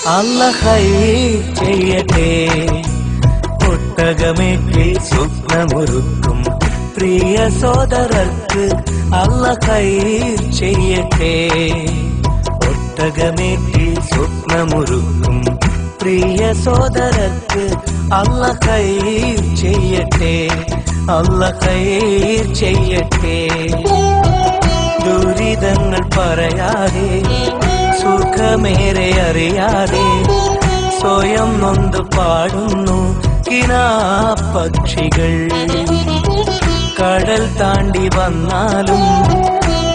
അല്ലാഹ് ഖൈർ ചെയ്യട്ടെ. ഒട്ടകമേറ്റിൽ സ്വപ്നമൊരുക്കും പ്രിയ സോദരർക്ക് അല്ലാഹ് ഖൈർ ചെയ്യട്ടെ. ഒട്ടകമേറ്റിൽ സ്വപ്നമൊരുക്കും പ്രിയ സോദരർക്ക് അല്ലാഹ് ഖൈർ ചെയ്യട്ടെ. അല്ലാഹ് ഖൈർ ചെയ്യട്ടെ. ദുരിതങ്ങൾ പറയാതെ സുഖമേറെ അറിയാതെ സ്വയം നൊന്ത് പാടുന്നു കിനാപ്പക്ഷികൾ. കടൽ താണ്ടി വന്നാലും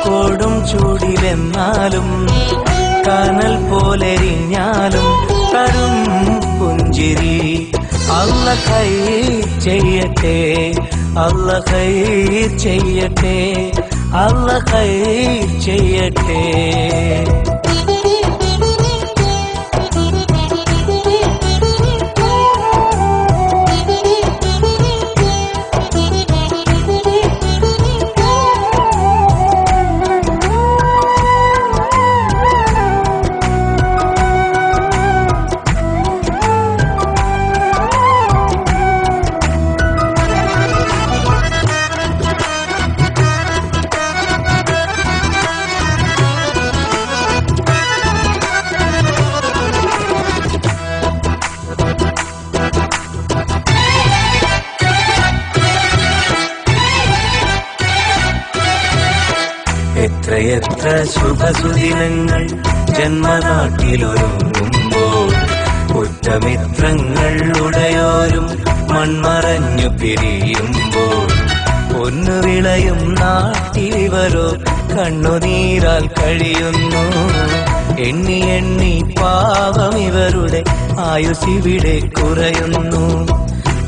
കൊടും ചൂടിലെന്നാലും കനൽ പോലെരിഞ്ഞാലും തരും പുഞ്ചിരി അല്ലാഹ് ഖൈർ ചെയ്യട്ടെ. അല്ലാഹ് ഖൈർ ചെയ്യട്ടെ. അല്ലാഹ് ഖൈർ ചെയ്യട്ടെ. എത്രയെത്ര ശുഭസുദിനങ്ങൾ ജന്മനാട്ടിലൊരുങ്ങുമ്പോൾ ഉറ്റമിത്രങ്ങൾ ഉടയോരും മൺമറഞ്ഞു പിരിയുമ്പോൾ പൊന്നു വിളയും നാട്ടിലിവരോ കണ്ണുനീരാൽ കഴിയുന്നു. എണ്ണി എണ്ണി പാവം ഇവരുടെ ആയുസിവിടെ കുറയുന്നു.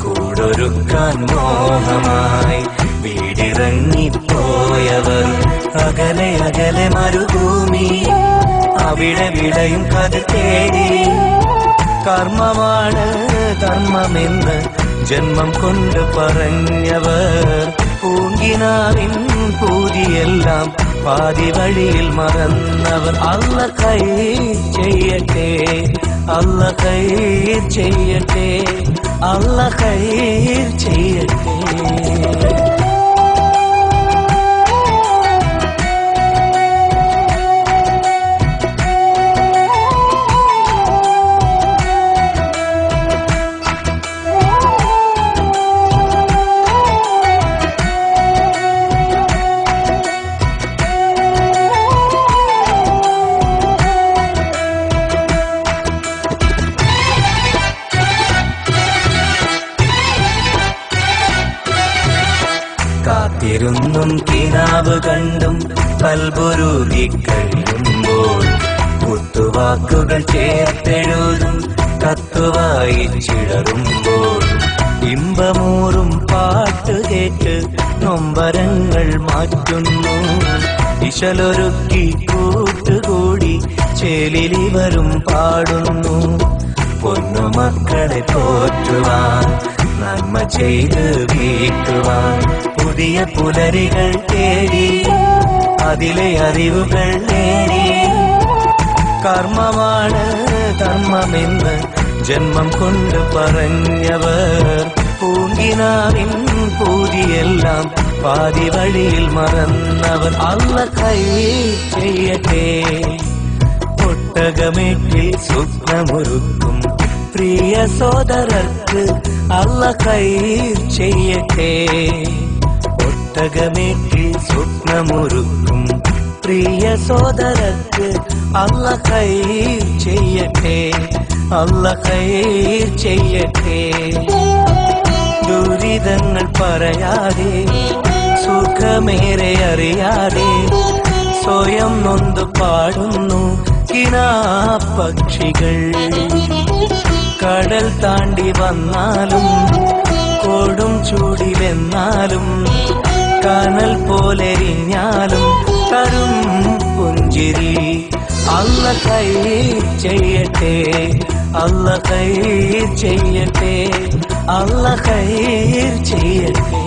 കൂടൊരുക്കാൻ മോഹമായി വീടിറങ്ങിപ്പോയവർ അകലെ അകലെ മരുഭൂമി അവിടെ വിടയും കഥ തേടി. കർമ്മമാണ് ധർമ്മമെന്ന് ജന്മം കൊണ്ട് പറഞ്ഞവർ പൂങ്കിനാവിൻ പൂതിയെല്ലാം പാതി വഴിയിൽ മറന്നവർ. അല്ലാഹ് ഖൈർ ചെയ്യട്ടെ. അല്ലാഹ് ഖൈർ ചെയ്യട്ടെ. അല്ലാഹ് ഖൈർ ചെയ്യട്ടെ. കാത്തിരുന്നും കിനാവ് കണ്ടും കൽബുരുകി കഴിയുമ്പോൾ കുത്തുവാക്കുകൾ ചേർത്തെഴുതും കത്തുവായിച്ചിടറുമ്പോൾ ഇമ്പമൂറും പാട്ട് കേട്ട് നൊമ്പരങ്ങൾ മാറ്റുന്നു. ഇശലൊരുക്കി കൂട്ടുകൂടി ചേലിലിവരും പാടുന്നു. പൊന്നുമക്കളെ പോറ്റുവാൻ നന്മ ചെയ്ത് വീട്ടുവാൻ പുതിയ പുലരികൾ തേടി അതിലെ അറിവുകൾ നേടി. കർമ്മമാണ് ധർമ്മമെന്ന് ജന്മം കൊണ്ട് പറഞ്ഞവർ പൂങ്കിനാവിൻ പൂതിയെല്ലാം പാതി വഴിയിൽ മറന്നവർ. അല്ലാഹ് ഖൈർ ചെയ്യട്ടെ. ഒട്ടകമേറ്റിൽ സ്വപ്നമൊരുക്കും പ്രിയ സോദരർക്ക് അല്ലാഹ് ഖൈർ ചെയ്യട്ടെ. ഒട്ടകമേറ്റിൽ സ്വപ്നമൊരുക്കും പ്രിയ സോദരർക്ക് അല്ലാഹ് ഖൈർ ചെയ്യട്ടെ. അല്ലാഹ് ഖൈർ ചെയ്യട്ടെ. ദുരിതങ്ങൾ പറയാതെ സുഖമേറെ അറിയാതെ സ്വയം നൊന്ത് പാടുന്നു കിനാപ്പക്ഷികൾ. കടൽ താണ്ടി വന്നാലും കൊടും ചൂടിലെന്നാലും കനൽ പോലെരിഞ്ഞാലും തരും പുഞ്ചിരി അല്ലാഹ് ഖൈർ ചെയ്യട്ടെ. അല്ലാഹ് ഖൈർ ചെയ്യട്ടെ. അല്ലാഹ് ഖൈർ ചെയ്യട്ടെ.